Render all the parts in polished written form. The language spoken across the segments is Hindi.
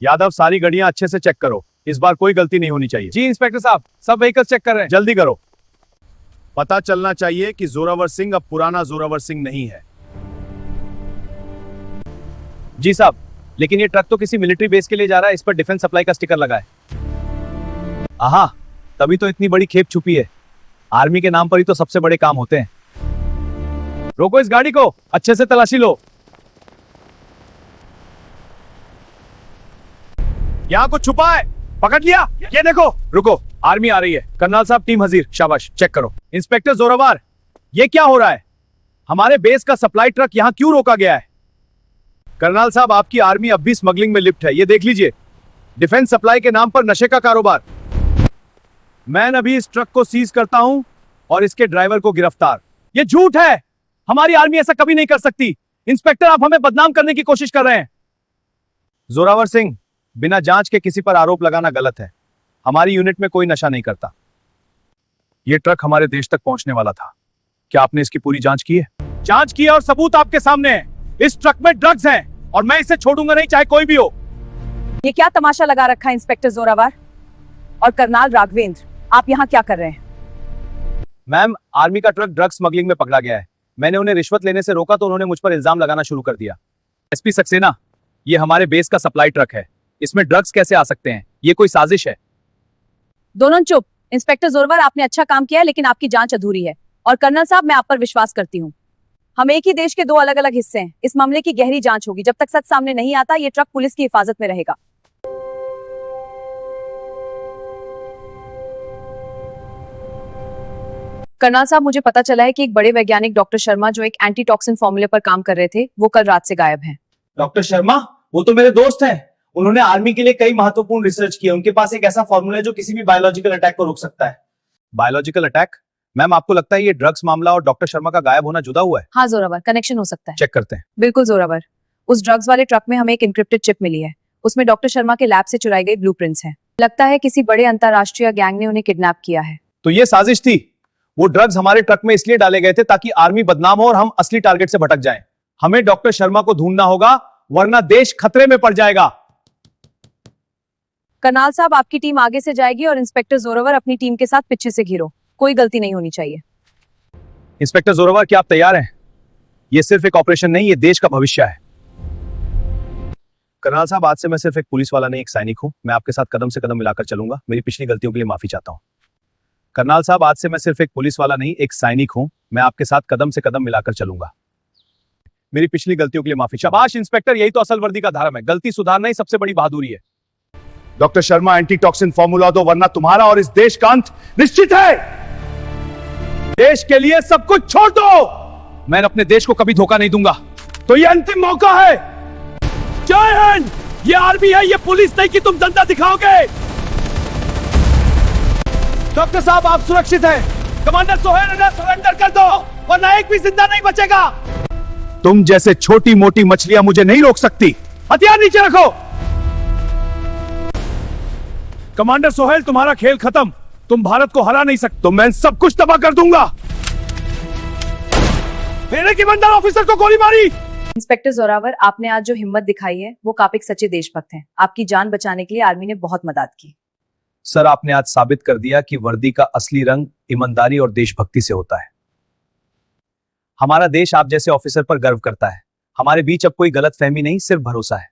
यादव, सारी गाड़ियां अच्छे से चेक करो, इस बार कोई गलती नहीं होनी चाहिए। जी इंस्पेक्टर साहब, सब व्हीकल्स चेक कर रहे हैं। जल्दी करो। पता चलना चाहिए कि जोरावर सिंह अब पुराना जोरावर सिंह नहीं है। जी साहब, लेकिन ये ट्रक तो किसी मिलिट्री बेस के लिए जा रहा है, इस पर डिफेंस सप्लाई का स्टिकर लगा है। आहा, तभी तो इतनी बड़ी खेप छुपी है। आर्मी के नाम पर ही तो सबसे बड़े काम होते हैं। रोको इस गाड़ी को, अच्छे से तलाशी लो। यहां कुछ छुपा है, पकड़ लिया। ये देखो। रुको, आर्मी आ रही है। कर्नल साहब, टीम हाजिर, शाबाश, चेक करो। इंस्पेक्टर जोरावर, ये क्या हो रहा है? हमारे बेस का सप्लाई ट्रक यहां क्यों रोका गया है? कर्नल साहब, आपकी आर्मी अब भी स्मगलिंग में लिप्त है, ये देख लीजिए। डिफेंस सप्लाई के नाम पर नशे का कारोबार। मैं अभी इस ट्रक को सीज करता हूं और इसके ड्राइवर को गिरफ्तार। ये झूठ है, हमारी आर्मी ऐसा कभी नहीं कर सकती। इंस्पेक्टर, आप हमें बदनाम करने की कोशिश कर रहे हैं। जोरावर सिंह, बिना जांच के किसी पर आरोप लगाना गलत है। हमारी यूनिट में कोई नशा नहीं करता। यह ट्रक हमारे देश तक पहुंचने वाला था। क्या आपने इसकी पूरी जांच की है? जांच की है और सबूत आपके सामने है। इस ट्रक में ड्रग्स हैं और मैं इसे छोड़ूंगा नहीं, चाहे कोई भी हो। ये क्या तमाशा लगा रखा है इंस्पेक्टर जोरावर और कर्नल राघवेंद्र, आप यहाँ क्या कर रहे हैं? मैम, आर्मी का ट्रक ड्रग स्मगलिंग में पकड़ा गया है। मैंने उन्हें रिश्वत लेने से रोका तो उन्होंने मुझ पर इल्जाम लगाना शुरू कर दिया। एसपी सक्सेना, ये हमारे बेस का सप्लाई ट्रक है, इसमें ड्रग्स कैसे आ सकते हैं? ये कोई साजिश है। दोनों चुप। इंस्पेक्टर जोरावर, आपने अच्छा काम किया है, लेकिन आपकी जांच अधूरी है। और कर्नल साहब, मैं आप पर विश्वास करती हूँ। हम एक ही देश के दो अलग अलग हिस्से हैं। इस मामले की गहरी जांच होगी। जब तक सच सामने नहीं आता, ये ट्रक पुलिस की हिफाजत में रहेगा। कर्नल साहब, मुझे पता चला है कि एक बड़े वैज्ञानिक डॉक्टर शर्मा, जो एक एंटी टॉक्सिन फॉर्मूले पर काम कर रहे थे, वो कल रात से गायब हैं। डॉक्टर शर्मा, वो तो मेरे दोस्त हैं। उन्होंने आर्मी के लिए कई महत्वपूर्ण रिसर्च की है। उनके पास एक ऐसा फॉर्मूला है जो किसी भी बायोलॉजिकल अटैक को रोक सकता है। Biological attack? मैम, आपको लगता है ये ड्रग्स मामला और डॉक्टर शर्मा का गायब होना जुदा हुआ है? हाँ जोरावर, कनेक्शन हो सकता है। चेक करते हैं। बिल्कुल जोरावर, उस ड्रग्स वाले ट्रक में हमें एक एन्क्रिप्टेड चिप मिली है। उसमें डॉक्टर शर्मा के लैब से चुराई गई ब्लूप्रिंट्स हैं। लगता है किसी बड़े अंतरराष्ट्रीय गैंग ने उन्हें किडनैप किया है। तो ये साजिश थी। वो ड्रग्स हमारे ट्रक में इसलिए डाले गए थे ताकि आर्मी बदनाम हो और हम असली टारगेट से भटक जाएं। हमें डॉक्टर शर्मा को ढूंढना होगा, वरना देश खतरे में पड़ जाएगा। कर्नल साहब, आपकी टीम आगे से जाएगी और इंस्पेक्टर जोरावर अपनी टीम के साथ पीछे से घिरो। कोई गलती नहीं होनी चाहिए। इंस्पेक्टर जोरावर, क्या आप तैयार हैं? ये सिर्फ एक ऑपरेशन नहीं, ये देश का भविष्य है। कर्नल साहब, आज से मैं सिर्फ एक पुलिस वाला नहीं, एक सैनिक हूं। मैं आपके साथ कदम से कदम मिलाकर चलूंगा। मेरी पिछली गलतियों के लिए माफी चाहता हूं। कर्नल साहब, आज से मैं सिर्फ एक पुलिस वाला नहीं, एक सैनिक हूं। मैं आपके साथ कदम से कदम मिलाकर चलूंगा। मेरी पिछली गलतियों के लिए माफी। शाबाश इंस्पेक्टर, यही तो असल वर्दी का धर्म है। गलती सुधारना ही सबसे बड़ी बहादुरी है। Doctor Sharma, anti toxin formula दो, वरना तुम्हारा और इस देश का अंत निश्चित है। देश के लिए सब कुछ छोड़ दो। मैं अपने देश को कभी धोखा नहीं दूंगा। तो ये अंतिम मौका है। जय हिंद। ये आर्मी है, ये पुलिस नहीं कि तुम धंधा दिखाओगे। डॉक्टर साहब, आप सुरक्षित हैं। कमांडर सोहेल, इन्हें सरेंडर कर दो, वरना एक भी जिंदा नहीं बचेगा। तुम जैसे छोटी मोटी मछलियां मुझे नहीं रोक सकती। हथियार नीचे रखो। कमांडर सोहेल, तुम्हारा खेल खत्म। तुम भारत को हरा नहीं सकते। तो मैं सब कुछ तबाह कर दूंगा। मेरे कमांडर ऑफिसर को गोली मारी। इंस्पेक्टर जोरावर, आपने आज जो हिम्मत दिखाई है, वो आप एक सच्चे देशभक्त हैं। आपकी जान बचाने के लिए आर्मी ने बहुत मदद की। सर, आपने आज साबित कर दिया कि वर्दी का असली रंग ईमानदारी और देशभक्ति से होता है। हमारा देश आप जैसे ऑफिसर पर गर्व करता है। हमारे बीच अब कोई गलतफहमी नहीं, सिर्फ भरोसा है।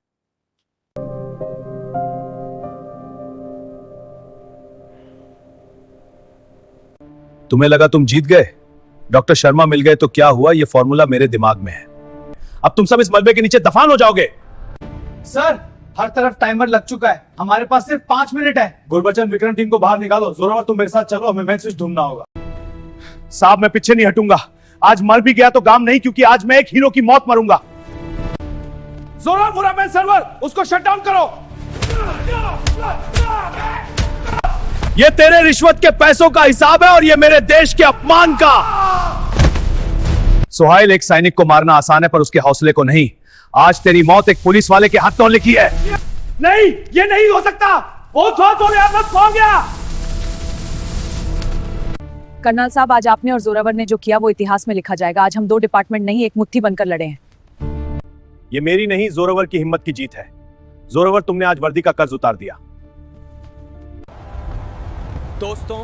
तुम्हें लगा तुम जीत गए, डॉक्टर शर्मा मिल गए तो क्या हुआ? ये फॉर्मूला मेरे दिमाग में है। अब तुम सब इस मलबे के नीचे दफन हो जाओगे। सर, हर तरफ टाइमर लग चुका है। हमारे पास सिर्फ 5 मिनट है। गुरबचन, विक्रम, टीम को बाहर निकालो। जोरावर, तुम मेरे साथ चलो, हमें मेन स्विच ढूंढना होगा। साहब, मैं पीछे नहीं हटूंगा। आज मर भी गया तो काम नहीं, क्योंकि आज मैं एक हीरो की मौत मरूंगा। जोरावर, पूरा मेन सर्वर, उसको शट डाउन करो। ये तेरे रिश्वत के पैसों का हिसाब है और ये मेरे देश के अपमान का। सोहाइल, एक सैनिक को मारना आसान है, पर उसके हौसले को नहीं। आज तेरी मौत एक पुलिस वाले के हाथों लिखी है। नहीं, ये नहीं हो सकता। बहुत हो गया। कर्नल साहब, आज आपने और जोरावर ने जो किया वो इतिहास में लिखा जाएगा। आज हम 2 डिपार्टमेंट नहीं, एक मुट्ठी बनकर लड़े हैं। ये मेरी नहीं, जोरावर की हिम्मत की जीत है। जोरावर, तुमने आज वर्दी का कर्ज उतार दिया। दोस्तों,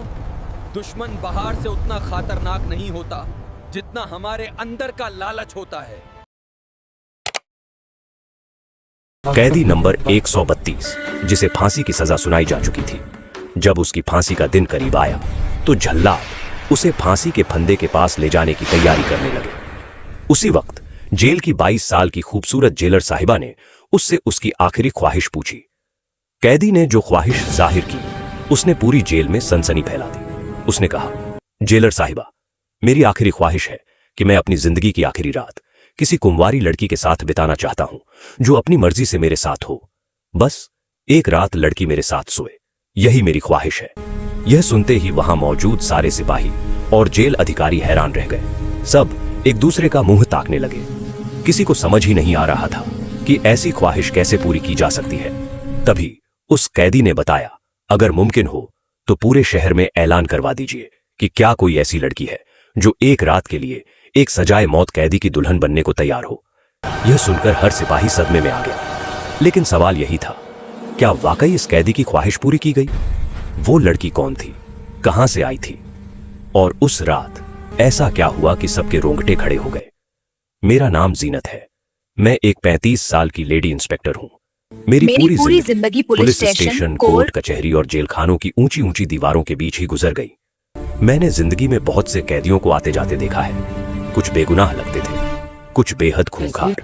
दुश्मन बाहर से उतना खतरनाक नहीं होता जितना हमारे अंदर का लालच होता है। कैदी नंबर 132, जिसे फांसी की सजा सुनाई जा चुकी थी, जब उसकी फांसी का दिन करीब आया तो जल्लाद उसे फांसी के फंदे के पास ले जाने की तैयारी करने लगे। उसी वक्त जेल की 22 साल की खूबसूरत जेलर साहिबा ने उससे उसकी आखिरी ख्वाहिश पूछी। कैदी ने जो ख्वाहिश जाहिर की, उसने पूरी जेल में सनसनी फैला दी। उसने कहा, जेलर साहिबा, मेरी आखिरी ख्वाहिश है कि मैं अपनी जिंदगी की आखिरी रात किसी कुंवारी लड़की के साथ बिताना चाहता हूं, जो अपनी मर्जी से मेरे साथ हो। बस एक रात लड़की मेरे साथ सोए, यही मेरी ख्वाहिश है। यह सुनते ही वहां मौजूद सारे सिपाही और जेल अधिकारी हैरान रह गए। सब एक दूसरे का मुंह ताकने लगे। किसी को समझ ही नहीं आ रहा था कि ऐसी ख्वाहिश कैसे पूरी की जा सकती है। तभी उस कैदी ने बताया, अगर मुमकिन हो तो पूरे शहर में ऐलान करवा दीजिए कि क्या कोई ऐसी लड़की है जो एक रात के लिए एक सजाए मौत कैदी की दुल्हन बनने को तैयार हो। यह सुनकर हर सिपाही सदमे में आ गया। लेकिन सवाल यही था, क्या वाकई इस कैदी की ख्वाहिश पूरी की गई? वो लड़की कौन थी, कहां से आई थी, और उस रात ऐसा क्या हुआ कि सबके रोंगटे खड़े हो गए? मेरा नाम जीनत है। मैं एक 35 साल की लेडी इंस्पेक्टर हूं। मेरी पूरी जिंदगी पुलिस स्टेशन, कोर्ट कचहरी और जेल खानों की ऊंची ऊंची दीवारों के बीच ही गुजर गई। मैंने जिंदगी में बहुत से कैदियों को आते जाते देखा है। कुछ बेगुनाह लगते थे, कुछ बेहद खूंखार,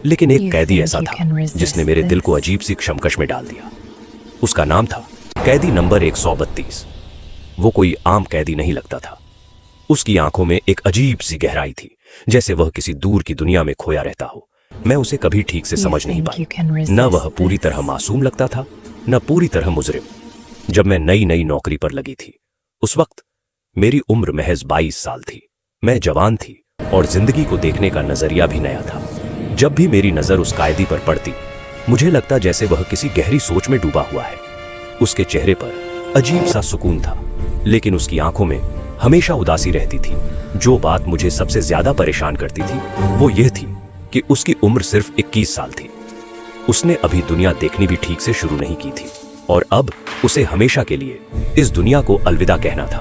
लेकिन एक कैदी ऐसा था जिसने मेरे दिल को अजीब सी क्षमकश में डाल दिया। उसका नाम था कैदी नंबर 132। वो कोई आम कैदी नहीं लगता था। उसकी आंखों में एक अजीब सी गहराई थी, जैसे वह किसी दूर की दुनिया में खोया रहता हो। मैं उसे कभी ठीक से समझ नहीं पाई। न वह पूरी तरह मासूम लगता था, न पूरी तरह मुजरिम। जब मैं नई नई नौकरी पर लगी थी, उस वक्त मेरी उम्र महज 22 साल थी। मैं जवान थी और जिंदगी को देखने का नजरिया भी नया था। जब भी मेरी नजर उस कैदी पर पड़ती, मुझे लगता जैसे वह किसी गहरी सोच में डूबा हुआ है। उसके चेहरे पर अजीब सा सुकून था, लेकिन उसकी आंखों में हमेशा उदासी रहती थी। जो बात मुझे सबसे ज्यादा परेशान करती थी वो यह थी कि उसकी उम्र सिर्फ 21 साल थी। उसने अभी दुनिया देखनी भी ठीक से शुरू नहीं की थी और अब उसे हमेशा के लिए इस दुनिया को अलविदा कहना था।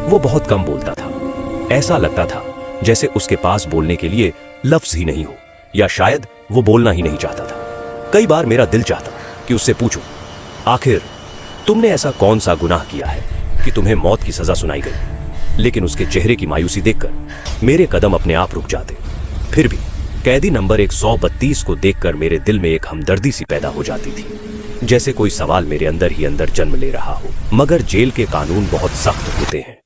वो बहुत कम बोलता था। ऐसा लगता था जैसे उसके पास बोलने के लिए लफ्ज ही नहीं हो, या शायद वो बोलना ही नहीं चाहता था। कई बार मेरा दिल चाहता कि उससे पूछूं, आखिर तुमने ऐसा कौन सा गुनाह किया है कि तुम्हें मौत की सजा सुनाई गई? लेकिन उसके चेहरे की मायूसी देखकर मेरे कदम अपने आप रुक जाते। फिर भी कैदी नंबर 132 को देखकर मेरे दिल में एक हमदर्दी सी पैदा हो जाती थी, जैसे कोई सवाल मेरे अंदर ही अंदर जन्म ले रहा हो। मगर जेल के कानून बहुत सख्त होते हैं।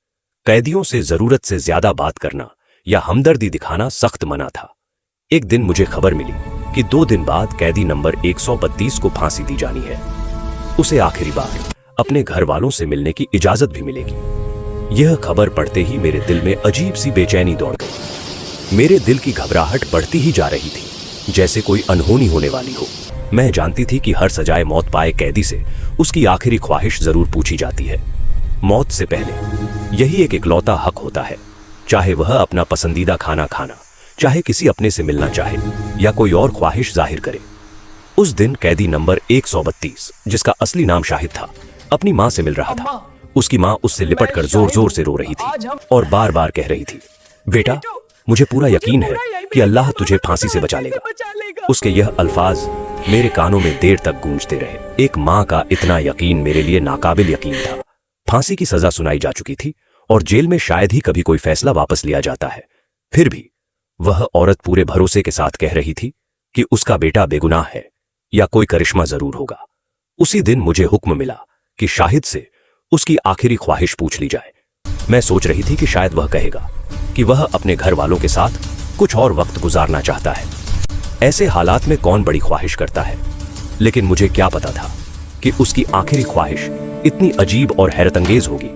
कैदियों से जरूरत से ज्यादा बात करना या हमदर्दी दिखाना सख्त मना था। एक दिन मुझे खबर मिली कि 2 दिन बाद कैदी नंबर 132 को फांसी दी जानी है। उसे आखिरी बार अपने घर वालों से मिलने की इजाजत भी मिलेगी। यह खबर पढ़ते ही मेरे दिल में अजीब सी बेचैनी दौड़ गई। मेरे दिल की घबराहट बढ़ती ही जा रही थी, जैसे कोई अनहोनी होने वाली हो। मैं जानती थी कि हर सजाए मौत पाए कैदी से उसकी आखिरी ख्वाहिश जरूर पूछी जाती है। मौत से पहले यही एक इकलौता हक होता है, चाहे वह अपना पसंदीदा खाना खाना, चाहे किसी अपने से मिलना चाहे या कोई और ख्वाहिश जाहिर करे। उस दिन कैदी नंबर 132, जिसका असली नाम शाहिद था, अपनी मां से मिल रहा था। उसकी मां उससे लिपटकर जोर जोर से रो रही थी और बार बार कह रही थी, बेटा, मुझे पूरा यकीन है कि अल्लाह तुझे फांसी से बचा लेगा। उसके यह अल्फाज मेरे कानों में देर तक गूंजते रहे। एक मां का इतना यकीन मेरे लिए नाकाबिल यकीन था। फांसी की सजा सुनाई जा चुकी थी और जेल में शायद ही कभी कोई फैसला वापस लिया जाता है। फिर भी वह औरत पूरे भरोसे के साथ कह रही थी कि उसका बेटा बेगुनाह है या कोई करिश्मा जरूर होगा। उसी दिन मुझे हुक्म मिला कि शाहिद से उसकी आखिरी ख्वाहिश पूछ ली जाए। मैं सोच रही थी कि शायद वह कहेगा कि वह अपने घर वालों के साथ कुछ और वक्त गुजारना चाहता है। ऐसे हालात में कौन बड़ी ख्वाहिश करता है, लेकिन मुझे क्या पता था कि उसकी आखिरी ख्वाहिश इतनी अजीब और हैरतअंगेज होगी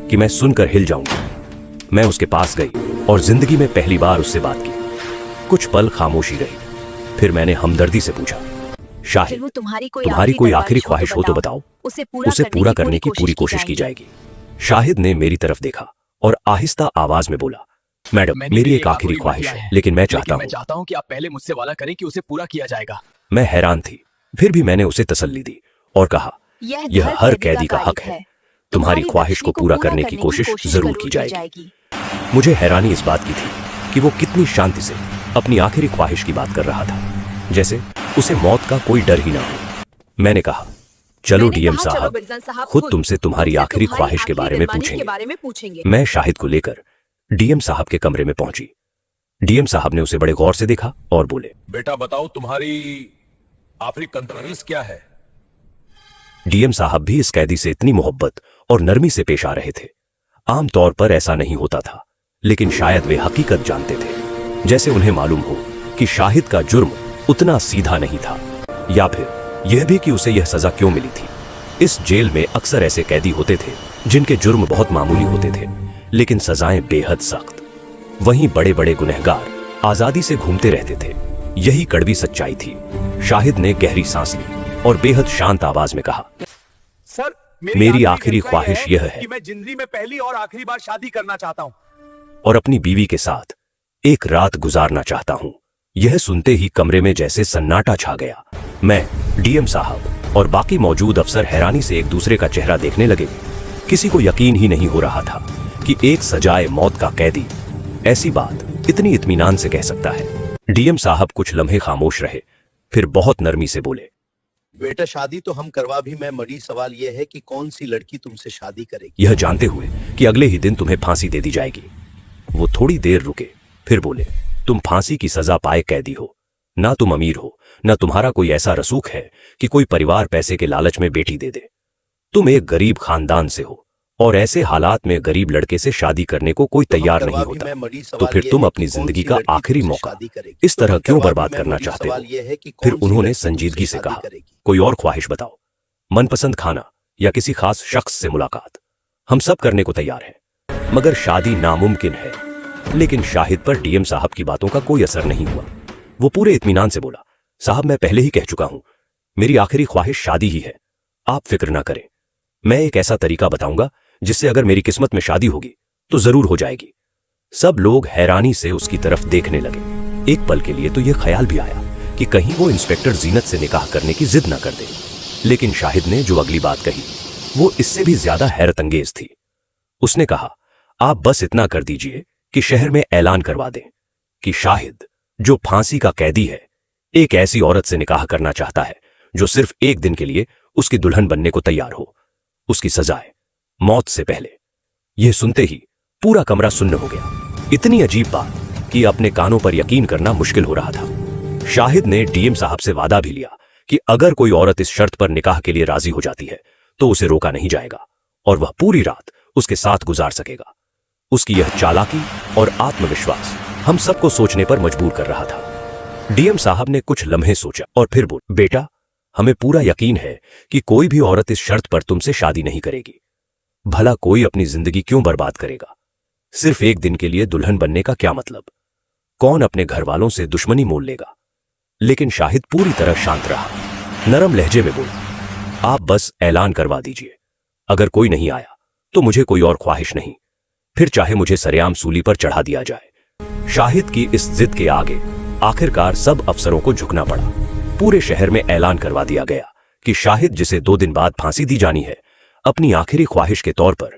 कि मैं सुनकर हिल जाऊंगी। मैं उसके पास गई और जिंदगी में पहली बार उससे बात की। कुछ पल खामोशी रही, फिर मैंने हमदर्दी से पूछा, शाहिद, तुम्हारी कोई आखिरी ख्वाहिश हो तो बताओ, उसे पूरा करने की पूरी कोशिश की जाएगी। शाहिद ने मेरी तरफ देखा और आहिस्ता आवाज में बोला, मैडम, मेरी एक आखिरी ख्वाहिश है, लेकिन मैं चाहता हूँ कि आप पहले मुझसे वादा करें कि उसे पूरा किया जाएगा। मैं हैरान थी। फिर भी मैंने उसे तसल्ली दी और कहा, यह हर कैदी का हक है। तुम्हारी ख्वाहिश को पूरा करने की कोशिश जरूर की जाएगी। मुझे हैरानी इस बात की थी कि वो कितनी शांति से अपनी आखिरी ख्वाहिश की बात कर रहा था, जैसे उसे मौत का कोई डर ही ना हो। मैंने कहा, चलो डीएम साहब, खुद तुमसे तुम्हारी आखिरी ख्वाहिश के बारे में पूछेंगे। मैं शाहिद को लेकर डीएम साहब के कमरे में पहुंची। डीएम साहब ने उसे बड़े गौर से देखा और बोले, बेटा बताओ तुम्हारी आखिरी कंट्रोवर्स क्या है? डीएम साहब भी इस कैदी से इतनी मोहब्बत और नरमी से पेश आ रहे थे। आमतौर पर ऐसा नहीं होता था, लेकिन शायद वे हकीकत जानते थे, जैसे उन्हें मालूम हो कि शाहिद का जुर्म उतना सीधा नहीं था, या फिर यह भी कि उसे यह सजा क्यों मिली थी। इस जेल में अक्सर ऐसे कैदी होते थे जिनके जुर्म बहुत मामूली होते थे, लेकिन सजाएं बेहद सख्त। वहीं बड़े बड़े गुनहगार आजादी से घूमते रहते थे। यही कड़वी सच्चाई थी। शाहिद ने गहरी सांस ली और बेहद शांत आवाज में कहा, सर, मेरी आखिरी ख्वाहिश यह है कि मैं जिंदगी में पहली और आखिरी बार शादी करना चाहता हूं और अपनी बीवी के साथ एक रात गुजारना चाहता हूं। यह सुनते ही कमरे में जैसे सन्नाटा छा गया। मैं, डीएम साहब और बाकी मौजूद अफसर हैरानी से एक दूसरे का चेहरा देखने लगे। किसी को यकीन ही नहीं हो रहा था कि एक सजाए मौत का कैदी ऐसी बात इतनी इत्मीनान से कह सकता है। डीएम साहब कुछ लम्हे खामोश रहे, फिर बहुत नरमी से बोले, बेटा शादी तो हम करवा भी, मैं मरी सवाल यह है कि कौन सी लड़की तुमसे शादी करेगी? यह जानते हुए कि अगले ही दिन तुम्हें फांसी दे दी जाएगी। वो थोड़ी देर रुके, फिर बोले, तुम फांसी की सजा पाए कैदी हो। ना तुम अमीर हो, ना तुम्हारा कोई ऐसा रसूख है कि कोई परिवार पैसे के लालच में बेटी दे दे। तुम एक गरीब खानदान से हो और ऐसे हालात में गरीब लड़के से शादी करने को कोई तैयार नहीं होता। तो फिर तुम अपनी जिंदगी का आखिरी मौका इस तरह क्यों बर्बाद करना चाहते हो? फिर उन्होंने संजीदगी से कहा, कोई और ख्वाहिश बताओ, मनपसंद खाना या किसी खास शख्स से मुलाकात, हम सब करने को तैयार हैं, मगर शादी नामुमकिन है। लेकिन शाहिद पर डीएम साहब की बातों का कोई असर नहीं हुआ। वो पूरे इत्मीनान से बोला, साहब मैं पहले ही कह चुका हूं, मेरी आखिरी ख्वाहिश शादी ही है। आप फिक्र ना करें, मैं एक ऐसा तरीका बताऊंगा जिससे अगर मेरी किस्मत में शादी होगी तो जरूर हो जाएगी। सब लोग हैरानी से उसकी तरफ देखने लगे। एक पल के लिए तो यह ख्याल भी आया कि कहीं वो इंस्पेक्टर जीनत से निकाह करने की जिद ना कर दे। लेकिन शाहिद ने जो अगली बात कही वो इससे भी ज्यादा हैरतअंगेज थी। उसने कहा, आप बस इतना कर दीजिए कि शहर में ऐलान करवा दें कि शाहिद, जो फांसी का कैदी है, एक ऐसी औरत से निकाह करना चाहता है जो सिर्फ एक दिन के लिए उसकी दुल्हन बनने को तैयार हो। उसकी सजाए मौत से पहले। यह सुनते ही पूरा कमरा सुन्न हो गया। इतनी अजीब बात कि अपने कानों पर यकीन करना मुश्किल हो रहा था। शाहिद ने डीएम साहब से वादा भी लिया कि अगर कोई औरत इस शर्त पर निकाह के लिए राजी हो जाती है तो उसे रोका नहीं जाएगा और वह पूरी रात उसके साथ गुजार सकेगा। उसकी यह चालाकी और आत्मविश्वास हम सबको सोचने पर मजबूर कर रहा था। डीएम साहब ने कुछ लम्हे सोचा और फिर बोले, बेटा हमें पूरा यकीन है कि कोई भी औरत इस शर्त पर तुमसे शादी नहीं करेगी। भला कोई अपनी जिंदगी क्यों बर्बाद करेगा? सिर्फ एक दिन के लिए दुल्हन बनने का क्या मतलब? कौन अपने घर वालों से दुश्मनी मोल लेगा? लेकिन शाहिद पूरी तरह शांत रहा, नरम लहजे में बोला, आप बस ऐलान करवा दीजिए, अगर कोई नहीं आया तो मुझे कोई और ख्वाहिश नहीं, फिर चाहे मुझे सरेआम सूली पर चढ़ा दिया जाए। शाहिद की इस जिद के आगे आखिरकार सब अफसरों को झुकना पड़ा। पूरे शहर में ऐलान करवा दिया गया कि शाहिद, जिसे 2 दिन बाद फांसी दी जानी है, अपनी आखिरी ख्वाहिश के तौर पर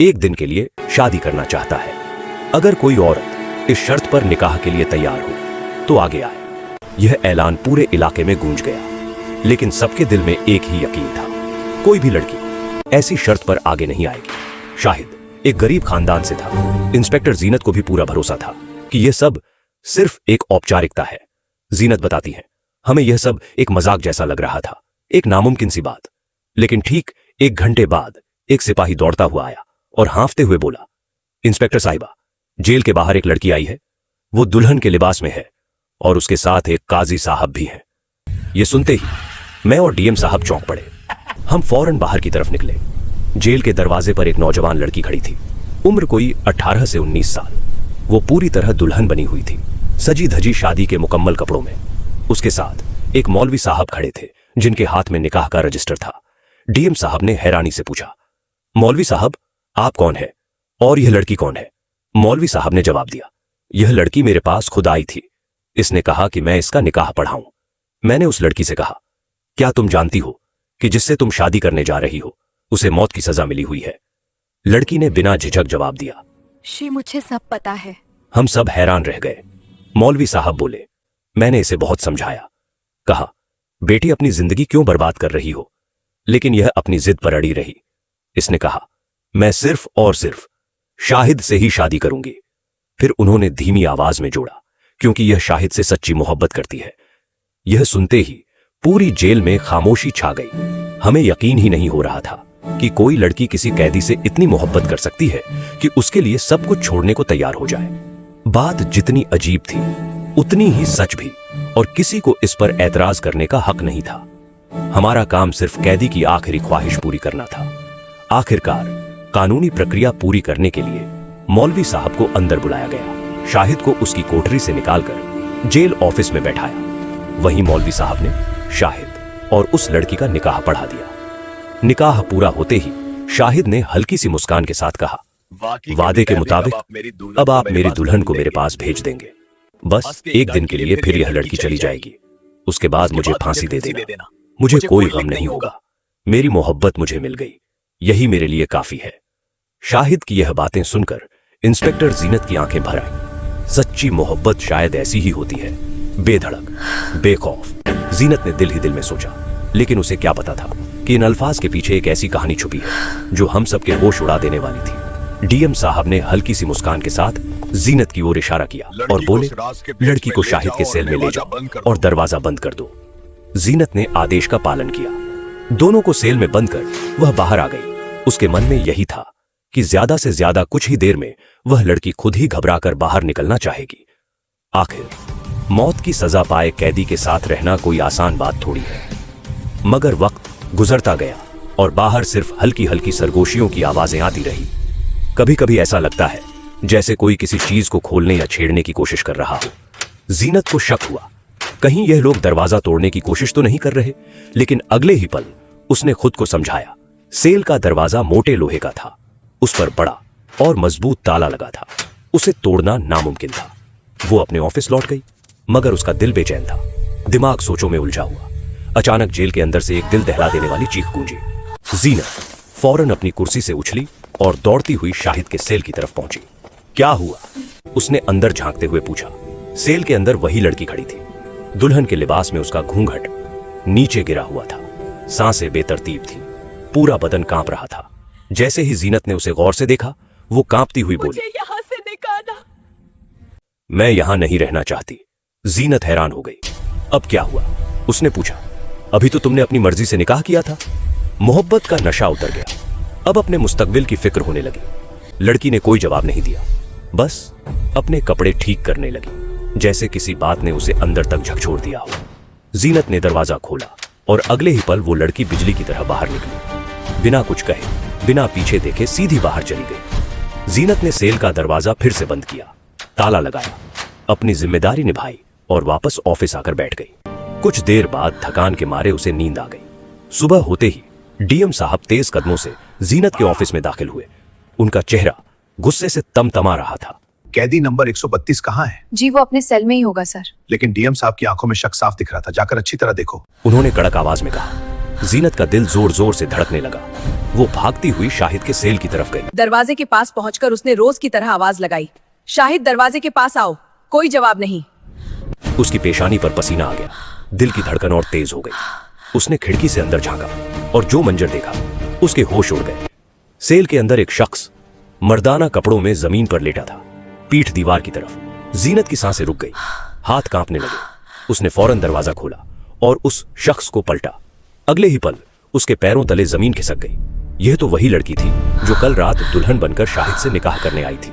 एक दिन के लिए शादी करना चाहता है। अगर कोई औरत इस शर्त पर निकाह के लिए तैयार हो तो आगे आए। यह ऐलान पूरे इलाके में गूंज गया, लेकिन सबके दिल में एक ही यकीन था, कोई भी लड़की ऐसी शर्त पर आगे नहीं आएगी। शाहिद एक गरीब खानदान से था। इंस्पेक्टर जीनत को भी पूरा भरोसा था कि यह सब सिर्फ एक औपचारिकता है। जीनत बताती है, हमें यह सब एक मजाक जैसा लग रहा था, एक नामुमकिन सी बात। लेकिन ठीक 1 घंटे बाद एक सिपाही दौड़ता हुआ आया और हांफते हुए बोला, इंस्पेक्टर साहिबा, जेल के बाहर एक लड़की आई है। वो दुल्हन के लिबास में है और उसके साथ एक काजी साहब भी हैं। ये सुनते ही मैं और डीएम साहब चौंक पड़े। हम फौरन बाहर की तरफ निकले। जेल के दरवाजे पर एक नौजवान लड़की खड़ी थी, उम्र कोई 18 से 19 साल। वो पूरी तरह दुल्हन बनी हुई थी, सजी धजी शादी के मुकम्मल कपड़ों में। उसके साथ एक मौलवी साहब खड़े थे जिनके हाथ में निकाह का रजिस्टर था। डीएम साहब ने हैरानी से पूछा, मौलवी साहब आप कौन है और यह लड़की कौन है? मौलवी साहब ने जवाब दिया, यह लड़की मेरे पास खुद आई थी। इसने कहा कि मैं इसका निकाह पढ़ाऊं। मैंने उस लड़की से कहा, क्या तुम जानती हो कि जिससे तुम शादी करने जा रही हो उसे मौत की सजा मिली हुई है? लड़की ने बिना झिझक जवाब दिया। श्री, मुझे सब पता है। हम सब हैरान रह गए। मौलवी साहब बोले, मैंने इसे बहुत समझाया, कहा बेटी अपनी जिंदगी क्यों बर्बाद कर रही हो, लेकिन यह अपनी जिद पर अड़ी रही। इसने कहा मैं सिर्फ और सिर्फ शाहिद से ही शादी करूंगी। फिर उन्होंने धीमी आवाज में जोड़ा, क्योंकि यह शाहिद से सच्ची मोहब्बत करती है। यह सुनते ही पूरी जेल में खामोशी छा गई। हमें यकीन ही नहीं हो रहा था कि कोई लड़की किसी कैदी से इतनी मोहब्बत कर सकती है कि उसके लिए सब कुछ छोड़ने को तैयार हो जाए। बात जितनी अजीब थी उतनी ही सच भी, और किसी को इस पर एतराज करने का हक नहीं था। हमारा काम सिर्फ कैदी की आखिरी ख्वाहिश पूरी करना था। आखिरकार कानूनी प्रक्रिया पूरी करने के लिए मौलवी साहब को अंदर बुलाया गया। शाहिद को उसकी कोठरी से निकालकर जेल ऑफिस में बैठाया। वहीं मौलवी साहब ने शाहिद और उस लड़की का निकाह पढ़ा दिया। निकाह पूरा होते ही शाहिद ने हल्की सी मुस्कान के साथ कहा, वादे के मुताबिक अब आप मेरी दुल्हन को मेरे पास भेज देंगे। बस एक दिन के लिए, फिर यह लड़की चली जाएगी। उसके बाद मुझे फांसी दे देना। मुझे कोई गम नहीं होगा। मेरी मोहब्बत मुझे मिल गई, यही मेरे लिए काफी है। शाहिद की यह बातें सुनकर इंस्पेक्टर जीनत की आंखें भर आईं। सच्ची मोहब्बत शायद ऐसी ही होती है, बेधड़क, बेखौफ। जीनत ने दिल ही दिल में सोचा, लेकिन उसे क्या पता था कि इन अल्फाज के पीछे एक ऐसी कहानी छुपी है जो हम सबके होश उड़ा देने वाली थी। डीएम साहब ने हल्की सी मुस्कान के साथ जीनत की ओर इशारा किया और बोले, लड़की को शाहिद के सेल में ले जाओ और दरवाजा बंद कर दो। जीनत ने आदेश का पालन किया। दोनों को सेल में बंद कर वह बाहर आ गई। उसके मन में यही था कि ज्यादा से ज्यादा कुछ ही देर में वह लड़की खुद ही घबराकर बाहर निकलना चाहेगी। आखिर मौत की सजा पाए कैदी के साथ रहना कोई आसान बात थोड़ी है। मगर वक्त गुजरता गया और बाहर सिर्फ हल्की हल्की सरगोशियों की आवाजें आती रही। कभी कभी ऐसा लगता है जैसे कोई किसी चीज को खोलने या छेड़ने की कोशिश कर रहा हो। जीनत को शक हुआ, कहीं यह लोग दरवाजा तोड़ने की कोशिश तो नहीं कर रहे। लेकिन अगले ही पल उसने खुद को समझाया। सेल का दरवाजा मोटे लोहे का था, उस पर बड़ा और मजबूत ताला लगा था। उसे तोड़ना नामुमकिन था। वो अपने ऑफिस लौट गई, मगर उसका दिल बेचैन था, दिमाग सोचों में उलझा हुआ। अचानक जेल के अंदर से एक दिल दहला देने वाली चीख गूंजी। जीनत फौरन अपनी कुर्सी से उछली और दौड़ती हुई शाहिद के सेल की तरफ पहुंची। क्या हुआ? उसने अंदर झांकते हुए पूछा। सेल के अंदर वही लड़की खड़ी थी। दुल्हन के लिबास में उसका घूंघट नीचे गिरा हुआ था, सांसें बेतरतीब थी, पूरा बदन कांप रहा था। जैसे ही जीनत ने उसे गौर से देखा, वो कांपती हुई बोली, मुझे यहाँ से निकाला। मैं यहां नहीं रहना चाहती। जीनत हैरान हो गई। अब क्या हुआ? उसने पूछा। अभी तो तुमने अपनी मर्जी से निकाह किया था। मोहब्बत का नशा उतर गया, अब अपने मुस्तकबिल की फिक्र होने लगी। लड़की ने कोई जवाब नहीं दिया, बस अपने कपड़े ठीक करने लगी, जैसे किसी बात ने उसे अंदर तक झकझोर दिया हो। जीनत ने दरवाजा खोला और अगले ही पल वो लड़की बिजली की तरह बाहर निकली। बिना कुछ कहे, बिना पीछे देखे सीधी बाहर चली गई। जीनत ने सेल का दरवाजा फिर से बंद किया, ताला लगाया, अपनी जिम्मेदारी निभाई और वापस ऑफिस आकर बैठ गई। कुछ देर बाद थकान के मारे उसे नींद आ गई। सुबह होते ही डीएम साहब तेज कदमों से जीनत के ऑफिस में दाखिल हुए। उनका चेहरा गुस्से से तमतमा रहा था। कैदी नंबर 132 कहाँ है? जी वो अपने सेल में ही होगा सर। लेकिन डीएम साहब की आंखों में शक साफ दिख रहा था, जाकर अच्छी तरह देखो। उन्होंने कड़क आवाज में कहा। जीनत का दिल जोर जोर से धड़कने लगा। वो भागती हुई शाहिद के सेल की तरफ गई। दरवाजे के पास पहुंचकर उसने रोज की तरह आवाज लगाई, शाहिद दरवाजे के पास आओ। कोई जवाब नहीं। उसकी पेशानी पर पसीना आ गया, दिल की धड़कन और तेज हो गई। उसने खिड़की से अंदर झांका और जो मंजर देखा उसके होश उड़ गए। सेल के अंदर एक शख्स मर्दाना कपड़ों में जमीन पर लेटा था, पीठ दीवार की तरफ। जीनत की सांसें रुक गई, हाथ कांपने लगे। उसने फौरन दरवाजा खोला और उस शख्स को पलटा। अगले ही पल उसके पैरों तले जमीन खिसक गई। यह तो वही लड़की थी जो कल रात दुल्हन बनकर शाहिद से निकाह करने आई थी।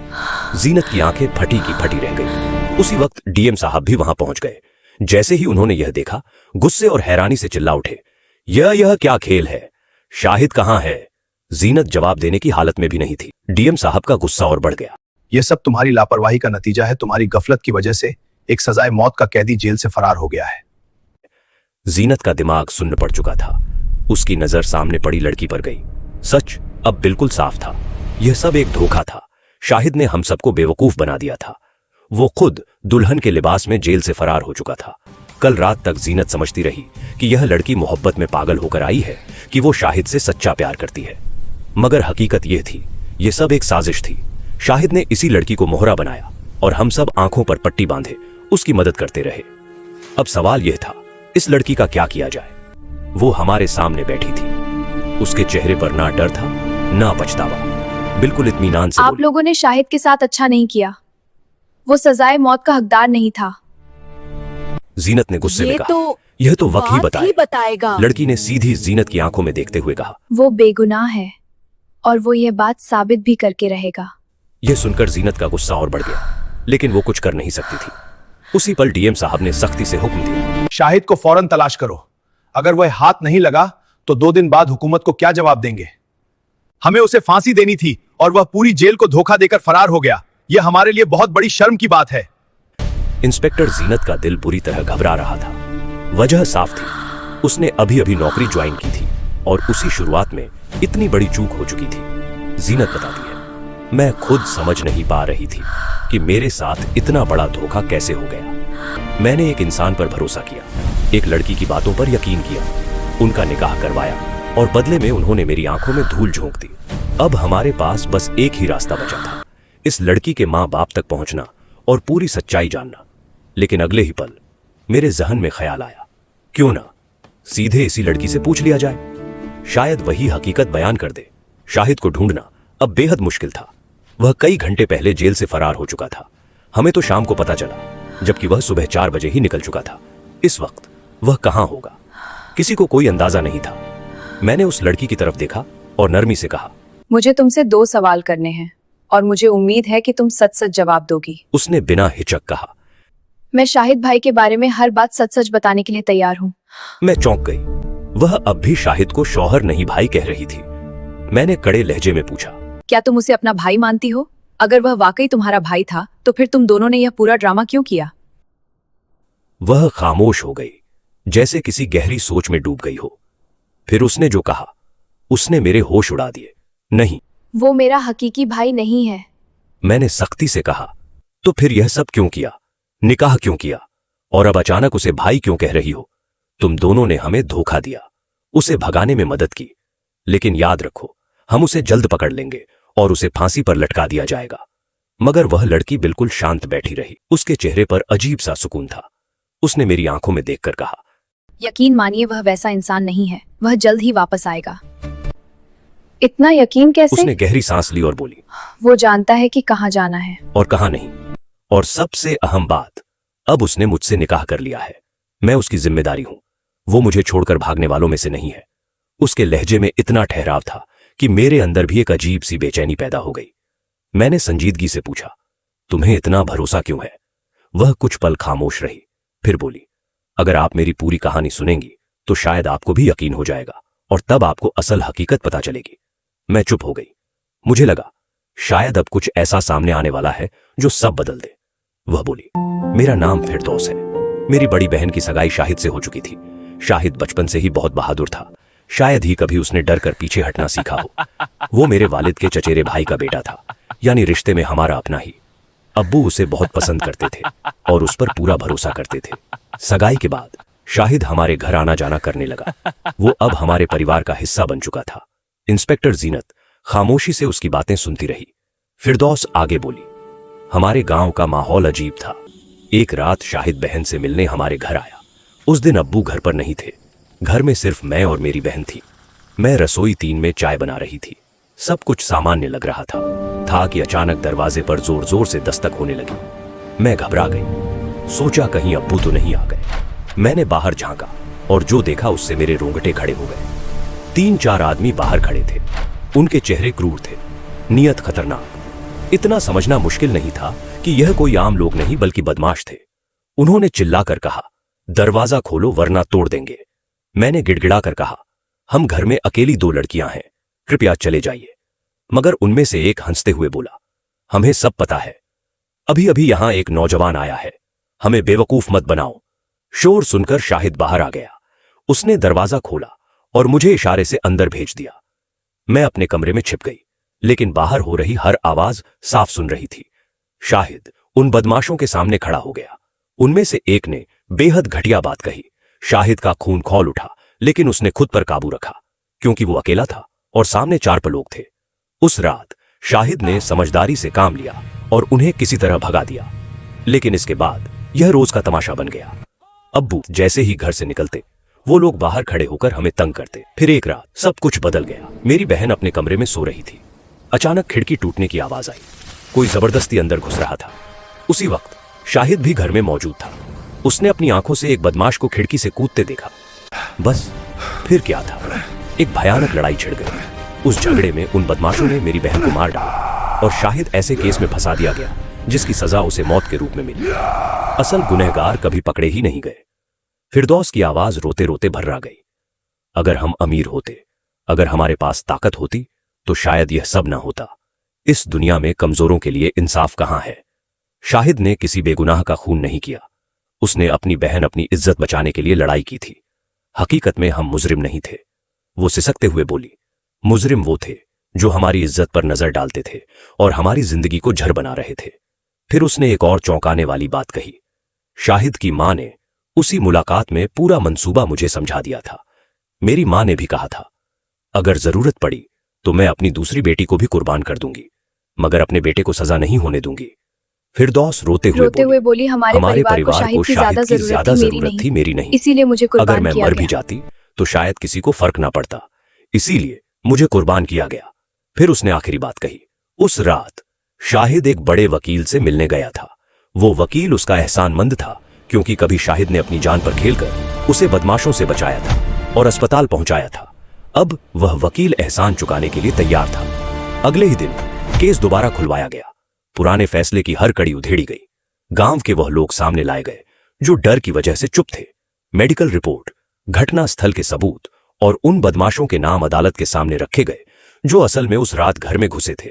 जीनत की आंखें फटी की फटी रह गई। उसी वक्त डीएम साहब भी वहां पहुंच गए। जैसे ही उन्होंने यह देखा, गुस्से और हैरानी से चिल्ला उठे, यह क्या खेल है? शाहिद कहां है? जीनत जवाब देने की हालत में भी नहीं थी। डीएम साहब का गुस्सा और बढ़ गया। यह सब तुम्हारी लापरवाही का नतीजा है। तुम्हारी गफलत की वजह से एक सजाए मौत का कैदी जेल से फरार हो गया है। जीनत का दिमाग सुन्न पड़ चुका था। उसकी नजर सामने पड़ी लड़की पर गई। सच अब बिल्कुल साफ था, यह सब एक धोखा था। शाहिद ने हम सबको बेवकूफ बना दिया था। वो खुद दुल्हन के लिबास में जेल से फरार हो चुका था। कल रात तक जीनत समझती रही कि यह लड़की मोहब्बत में पागल होकर आई है कि वो शाहिद से सच्चा प्यार करती है, मगर हकीकत यह थी, ये सब एक साजिश थी। शाहिद ने इसी लड़की को मोहरा बनाया और हम सब आंखों पर पट्टी बांधे उसकी मदद करते रहे। अब सवाल यह था, इस लड़की का क्या किया जाए? वो हमारे सामने बैठी थी, उसके चेहरे पर ना डर था ना पछतावा, बिल्कुल इत्मीनान से आप बोली, लोगों ने शाहिद के साथ अच्छा नहीं किया। वो सजाए मौत का हकदार नहीं था। जीनत ने गुस्से में ये कहा, तो यह तो वक्त ही बात ही बताएगा। लड़की ने सीधी जीनत की आंखों में देखते हुए कहा। वो बेगुनाह है और वो ये बात साबित भी करके रहेगा। यह सुनकर जीनत का गुस्सा और बढ़ गया, लेकिन वो कुछ कर नहीं सकती थी। उसी पल डीएम साहब ने सख्ती से हुक्म दिया, शाहिद को फौरन तलाश करो। अगर वह हाथ नहीं लगा तो 2 दिन बाद हुकूमत को क्या जवाब देंगे? हमें उसे फांसी देनी थी और वह पूरी जेल को धोखा देकर फरार हो गया। यह हमारे लिए बहुत बड़ी शर्म की बात है। इंस्पेक्टर जीनत का दिल बुरी तरह घबरा रहा था। वजह साफ थी, उसने अभी अभी नौकरी ज्वाइन की थी और उसी शुरुआत में इतनी बड़ी चूक हो चुकी थी। जीनत बताती है, मैं खुद समझ नहीं पा रही थी कि मेरे साथ इतना बड़ा धोखा कैसे हो गया। मैंने एक इंसान पर भरोसा किया, एक लड़की की बातों पर यकीन किया, उनका निकाह करवाया और बदले में उन्होंने मेरी आंखों में धूल झोंक दी। अब हमारे पास बस एक ही रास्ता बचा था, इस लड़की के माँ बाप तक पहुंचना और पूरी सच्चाई जानना। लेकिन अगले ही पल मेरे जहन में ख्याल आया, क्यों ना सीधे इसी लड़की से पूछ लिया जाए, शायद वही हकीकत बयान कर दे। शाहिद को ढूंढना अब बेहद मुश्किल था। वह कई घंटे पहले जेल से फरार हो चुका था। हमें तो शाम को पता चला, जबकि वह सुबह 4 बजे ही निकल चुका था। इस वक्त वह कहां होगा, किसी को कोई अंदाजा नहीं था। मैंने उस लड़की की तरफ देखा और नरमी से कहा, मुझे तुमसे 2 सवाल करने हैं और मुझे उम्मीद है कि तुम सच सच जवाब दोगी। उसने बिना हिचक कहा। मैं शाहिद भाई के बारे में हर बात सच सच बताने के लिए तैयार हूँ। मैं चौंक गई। वह अब भी शाहिद को शौहर नहीं भाई कह रही थी। मैंने कड़े लहजे में पूछा, क्या तुम उसे अपना भाई मानती हो? अगर वह वाकई तुम्हारा भाई था तो फिर तुम दोनों ने यह पूरा ड्रामा क्यों किया? वह खामोश हो गई, जैसे किसी गहरी सोच में डूब गई हो। फिर उसने जो कहा, उसने मेरे होश उड़ा दिए। नहीं, वो मेरा हकीकी भाई नहीं है। मैंने सख्ती से कहा, तो फिर यह सब क्यों किया? निकाह क्यों किया? और अब अचानक उसे भाई क्यों कह रही हो? तुम दोनों ने हमें धोखा दिया, उसे भगाने में मदद की, लेकिन याद रखो, हम उसे जल्द पकड़ लेंगे और उसे फांसी पर लटका दिया जाएगा। मगर वह लड़की बिल्कुल शांत बैठी रही। उसके चेहरे पर अजीब सा सुकून था। उसने मेरी आंखों में देखकर कहा, यकीन मानिए वह वैसा इंसान नहीं है। वह जल्द ही वापस आएगा। इतना यकीन कैसे? उसने गहरी सांस ली और बोली, वो जानता है कि कहाँ जाना है और कहाँ नहीं। और सबसे अहम बात, अब उसने मुझसे निकाह कर लिया है। मैं उसकी जिम्मेदारी हूं, वो मुझे छोड़कर भागने वालों में से नहीं है। उसके लहजे में इतना ठहराव था कि मेरे अंदर भी एक अजीब सी बेचैनी पैदा हो गई। मैंने संजीदगी से पूछा, तुम्हें इतना भरोसा क्यों है? वह कुछ पल खामोश रही, फिर बोली, अगर आप मेरी पूरी कहानी सुनेंगी तो शायद आपको भी यकीन हो जाएगा और तब आपको असल हकीकत पता चलेगी। मैं चुप हो गई। मुझे लगा शायद अब कुछ ऐसा सामने आने वाला है जो सब बदल दे। वह बोली, मेरा नाम फिरदौस है। मेरी बड़ी बहन की सगाई शाहिद से हो चुकी थी। शाहिद बचपन से ही बहुत बहादुर था। शायद ही कभी उसने डर कर पीछे हटना सीखा हो। वो मेरे वालिद के चचेरे भाई का बेटा था, यानी रिश्ते में हमारा अपना ही। अब्बू उसे बहुत पसंद करते थे और उस पर पूरा भरोसा करते थे। सगाई के बाद शाहिद हमारे घर आना जाना करने लगा। वो अब हमारे परिवार का हिस्सा बन चुका था। इंस्पेक्टर जीनत खामोशी से उसकी बातें सुनती रही। फिरदौस आगे बोली, हमारे गांव का माहौल अजीब था। एक रात शाहिद बहन से मिलने हमारे घर आया। उस दिन अब्बू घर पर नहीं थे। घर में सिर्फ मैं और मेरी बहन थी। मैं रसोई 3 में चाय बना रही थी। सब कुछ सामान्य लग रहा था कि अचानक दरवाजे पर जोर जोर से दस्तक होने लगी। मैं घबरा गई, सोचा कहीं अब्बू तो नहीं आ गए। मैंने बाहर झांका और जो देखा उससे मेरे रोंगटे खड़े हो गए। 3-4 आदमी बाहर खड़े थे। उनके चेहरे क्रूर थे, नियत खतरनाक। इतना समझना मुश्किल नहीं था कि यह कोई आम लोग नहीं बल्कि बदमाश थे। उन्होंने चिल्लाकर कहा, दरवाजा खोलो वरना तोड़ देंगे। मैंने गिड़गिड़ाकर कहा, हम घर में अकेली 2 लड़कियां हैं, कृपया चले जाइए। मगर उनमें से एक हंसते हुए बोला, हमें सब पता है। अभी अभी यहां एक नौजवान आया है, हमें बेवकूफ मत बनाओ। शोर सुनकर शाहिद बाहर आ गया। उसने दरवाजा खोला और मुझे इशारे से अंदर भेज दिया। मैं अपने कमरे में छिप गई, लेकिन बाहर हो रही हर आवाज साफ सुन रही थी। शाहिद उन बदमाशों के सामने खड़ा हो गया। उनमें से एक ने बेहद घटिया बात कही। शाहिद का खून खौल उठा, लेकिन उसने खुद पर काबू रखा, क्योंकि वो अकेला था और सामने 4 लोग थे। उस रात शाहिद ने समझदारी से काम लिया और उन्हें किसी तरह भगा दिया। लेकिन इसके बाद यह रोज का तमाशा बन गया। अब्बू जैसे ही घर से निकलते, वो लोग बाहर खड़े होकर हमें तंग करते। फिर एक रात सब कुछ बदल गया। मेरी बहन अपने कमरे में सो रही थी। अचानक खिड़की टूटने की आवाज आई। कोई जबरदस्ती अंदर घुस रहा था। उसी वक्त शाहिद भी घर में मौजूद था। उसने अपनी आंखों से एक बदमाश को खिड़की से कूदते देखा। बस फिर क्या था, एक भयानक लड़ाई छिड़ गई। उस झगड़े में उन बदमाशों ने मेरी बहन को मार डाला और शाहिद ऐसे केस में फंसा दिया गया जिसकी सजा उसे मौत के रूप में मिली। असल गुनहगार कभी पकड़े ही नहीं गए। फिरदौस की आवाज रोते रोते भर्रा गई। अगर हम अमीर होते, अगर हमारे पास ताकत होती, तो शायद यह सब ना होता। इस दुनिया में कमजोरों के लिए इंसाफ कहां है। शाहिद ने किसी बेगुनाह का खून नहीं किया। उसने अपनी बहन, अपनी इज्जत बचाने के लिए लड़ाई की थी। हकीकत में हम मुजरिम नहीं थे। वो सिसकते हुए बोली, मुजरिम वो थे जो हमारी इज्जत पर नजर डालते थे और हमारी जिंदगी को झर बना रहे थे। फिर उसने एक और चौंकाने वाली बात कही। शाहिद की मां ने उसी मुलाकात में पूरा मंसूबा मुझे समझा दिया था। मेरी मां ने भी कहा था, अगर जरूरत पड़ी तो मैं अपनी दूसरी बेटी को भी कुर्बान कर दूंगी, मगर अपने बेटे को सजा नहीं होने दूंगी। फिरदौस रोते हुए बोली, हमारे परिवार को शाहिद की ज्यादा जरूरत थी, मेरी नहीं। इसीलिए मुझे अगर कुर्बान मैं किया मर भी गया। जाती तो शायद किसी को फर्क ना पड़ता, इसीलिए मुझे कुर्बान किया गया। फिर उसने आखिरी बात कही। उस रात शाहिद एक बड़े वकील से मिलने गया था। वो वकील उसका एहसानमंद था, क्योंकि कभी शाहिद ने अपनी जान पर खेलकर उसे बदमाशों से बचाया था और अस्पताल पहुंचाया था। अब वह वकील एहसान चुकाने के लिए तैयार था। अगले ही दिन केस दोबारा खुलवाया गया। पुराने फैसले की हर कड़ी उधेड़ी गई। गांव के वह लोग सामने लाए गए जो डर की वजह से चुप थे। मेडिकल रिपोर्ट, घटना स्थल के सबूत और उन बदमाशों के नाम अदालत के सामने रखे गए जो असल में उस रात घर में घुसे थे।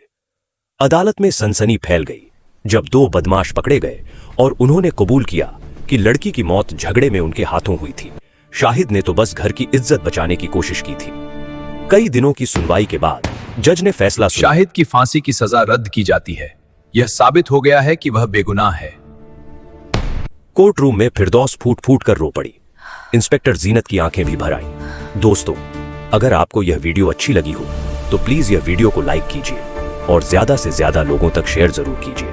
अदालत में सनसनी फैल गई जब 2 बदमाश पकड़े गए और उन्होंने कबूल किया कि लड़की की मौत झगड़े में उनके हाथों हुई थी। शाहिद ने तो बस घर की इज्जत बचाने की कोशिश की थी। कई दिनों की सुनवाई के बाद जज ने फैसला सुनाया। शाहिद की फांसी की सजा रद्द की जाती है। यह साबित हो गया है कि वह बेगुनाह है। कोर्ट रूम में फिरदौस फूट फूट कर रो पड़ी। इंस्पेक्टर जीनत की आंखें भी भर आईं। दोस्तों, अगर आपको यह वीडियो अच्छी लगी हो तो प्लीज यह वीडियो को लाइक कीजिए और ज्यादा से ज्यादा लोगों तक शेयर जरूर कीजिए।